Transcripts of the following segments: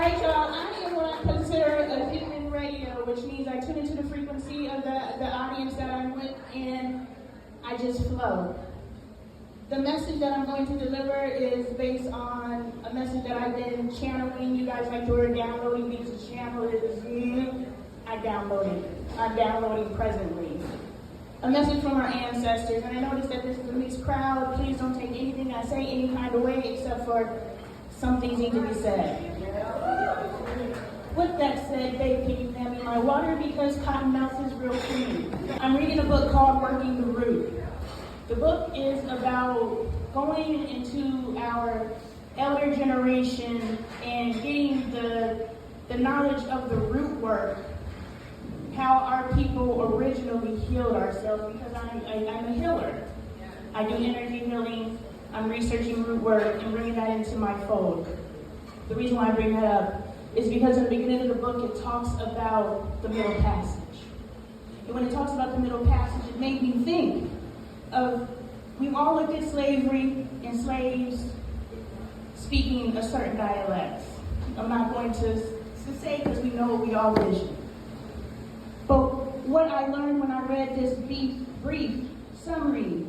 right, y'all. I am what I consider a human radio, which means I tune into the frequency of the audience that I'm with, and I just flow. The message that I'm going to deliver is based on a message that I've been channeling. You guys like the word downloading means to channel is I downloaded. I'm downloading presently. A message from our ancestors, and I noticed that this is a mixed crowd. Please don't take anything I say any kind of way except for some things need to be said. With that said, babe, can you hand me my water because Cottonmouth is real clean. I'm reading a book called Working the Root. The book is about going into our elder generation and getting the knowledge of the root work, how our people originally healed ourselves, because I'm a healer. I do energy healing, I'm researching root work and bringing that into my fold. The reason why I bring that up is because in the beginning of the book it talks about the middle passage. And when it talks about the middle passage, it made me think of, we've all looked at slavery and slaves speaking a certain dialect. I'm not going to say because we know what we all vision. But what I learned when I read this brief summary,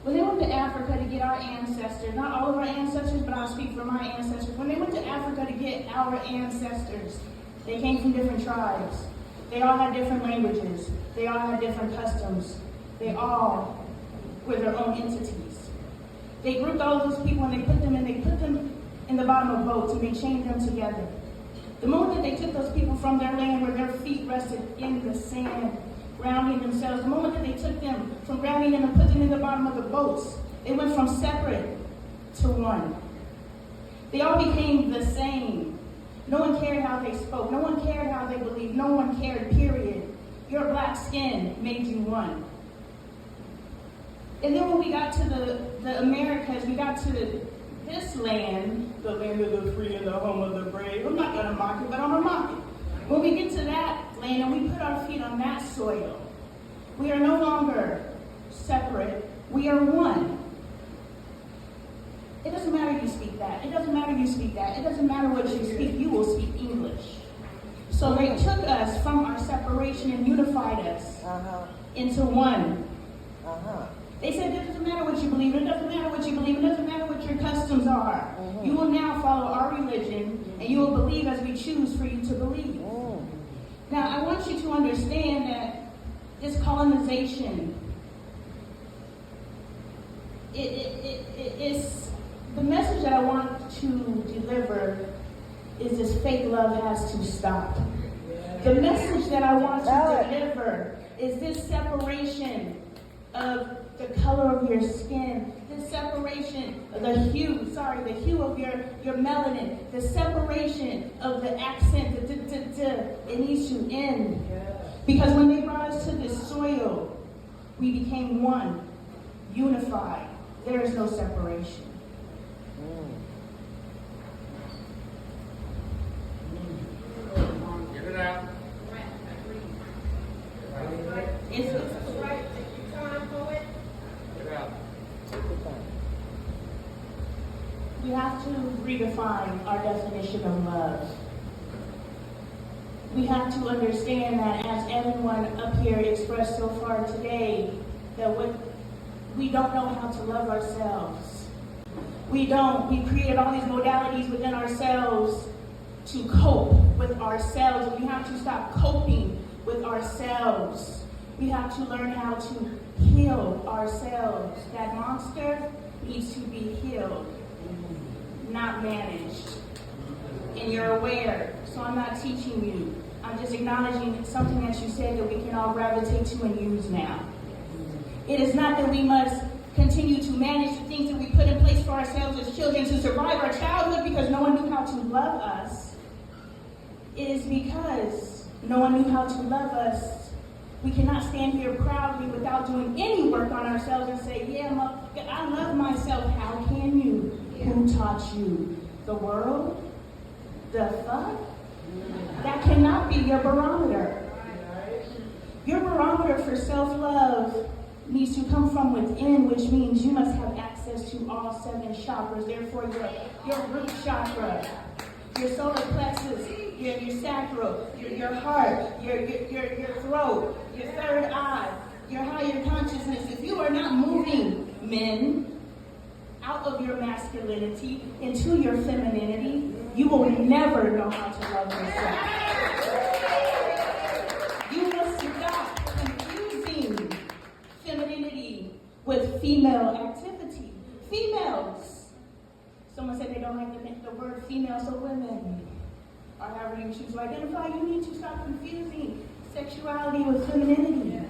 when they went to Africa to get our ancestors, not all of our ancestors, but I'll speak for my ancestors. When they went to Africa to get our ancestors, they came from different tribes. They all had different languages. They all had different customs. They all were their own entities. They grouped all of those people and they put them in the bottom of boats and they chained them together. The moment that they took those people from their land where their feet rested in the sand, grounding themselves, the moment that they took them from grounding them and put them in the bottom of the boats, they went from separate to one. They all became the same. No one cared how they spoke. No one cared how they believed. No one cared, period. Your black skin made you one. And then when we got to the Americas, we got to this land, the land of the free and the home of the brave. I'm not going to mock it, but I'm going to mock it. When we get to that land and we put our feet on that soil, we are no longer separate. We are one. It doesn't matter you speak that. It doesn't matter you speak that. It doesn't matter what you speak. You will speak English. So they took us from our separation and unified us into one. They said, it doesn't matter what you believe, it doesn't matter what you believe, it doesn't matter what your customs are. You will now follow our religion, and you will believe as we choose for you to believe. Now, I want you to understand that this colonization, it's the message that I want to deliver is this fake love has to stop. The message that I want to deliver is this separation of the color of your skin, the separation of the hue of your melanin, the separation of the accent, it needs to end. Because when they brought us to this soil, we became one, unified. There is no separation. Get it out. It's we have to redefine our definition of love. We have to understand that, as everyone up here expressed so far today, that we don't know how to love ourselves. We created all these modalities within ourselves to cope with ourselves, and we have to stop coping with ourselves. We have to learn how to heal ourselves. That monster needs to be healed, not managed. And you're aware, so I'm not teaching you. I'm just acknowledging something that you said that we can all gravitate to and use now. It is not that we must continue to manage the things that we put in place for ourselves as children to survive our childhood because no one knew how to love us. It is because no one knew how to love us. We cannot stand here proudly without doing any work on ourselves and say, yeah, I love myself. How can you? Who taught you? The world? The fuck? That cannot be your barometer. Your barometer for self-love needs to come from within, which means you must have access to all 7 chakras. Therefore, your root chakra your solar plexus, your sacral, your heart, your throat, your third eye, your higher consciousness. If you are not moving, men, out of your masculinity into your femininity, you will never know how to love yourself. You must stop confusing femininity with female activity. Females. Someone said they don't like the word female, so women, or however you choose to identify, you need to stop confusing sexuality with femininity.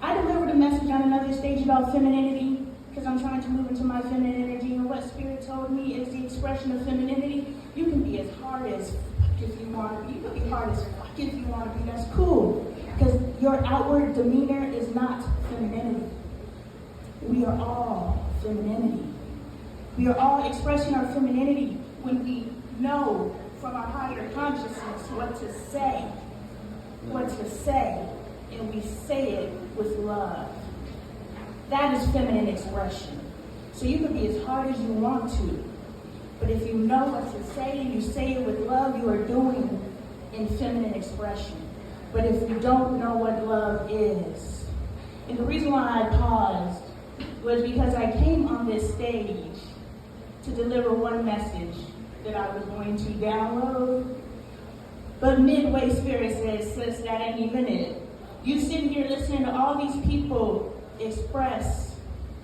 I delivered a message on another stage about femininity because I'm trying to move into my feminine energy, and what Spirit told me is the expression of femininity. You can be as hard as fuck if you want to be. You can be hard as fuck if you want to be. That's cool, because your outward demeanor is not femininity. We are all femininity. We are all expressing our femininity when we know from our higher consciousness what to say, and we say it with love. That is feminine expression. So you can be as hard as you want to, but if you know what to say and you say it with love, you are doing in feminine expression. But if you don't know what love is, and the reason why I paused was because I came on this stage to deliver one message that I was going to download, but midway Spirit says, sis, that ain't even it. You sitting here listening to all these people express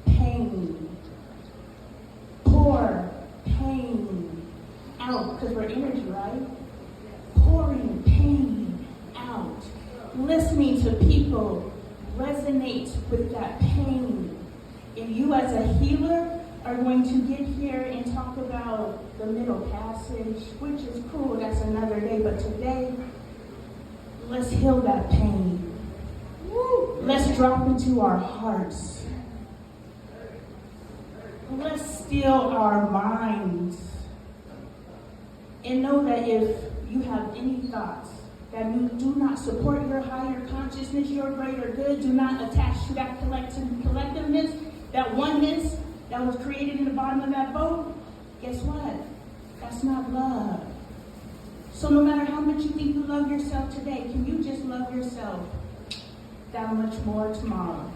pain, pour pain out, because we're energy, right? Pouring pain out, listening to people resonate with that pain. And you as a healer are going to get here and talk about the middle passage, which is cool, that's another day, but today, let's heal that pain. Let's drop into our hearts. Let's still our minds. And know that if you have any thoughts that do not support your higher consciousness, your greater good, do not attach to that collectiveness, that oneness that was created in the bottom of that boat, guess what? That's not love. So no matter how much you think you love yourself today, can you just love yourself that much more tomorrow?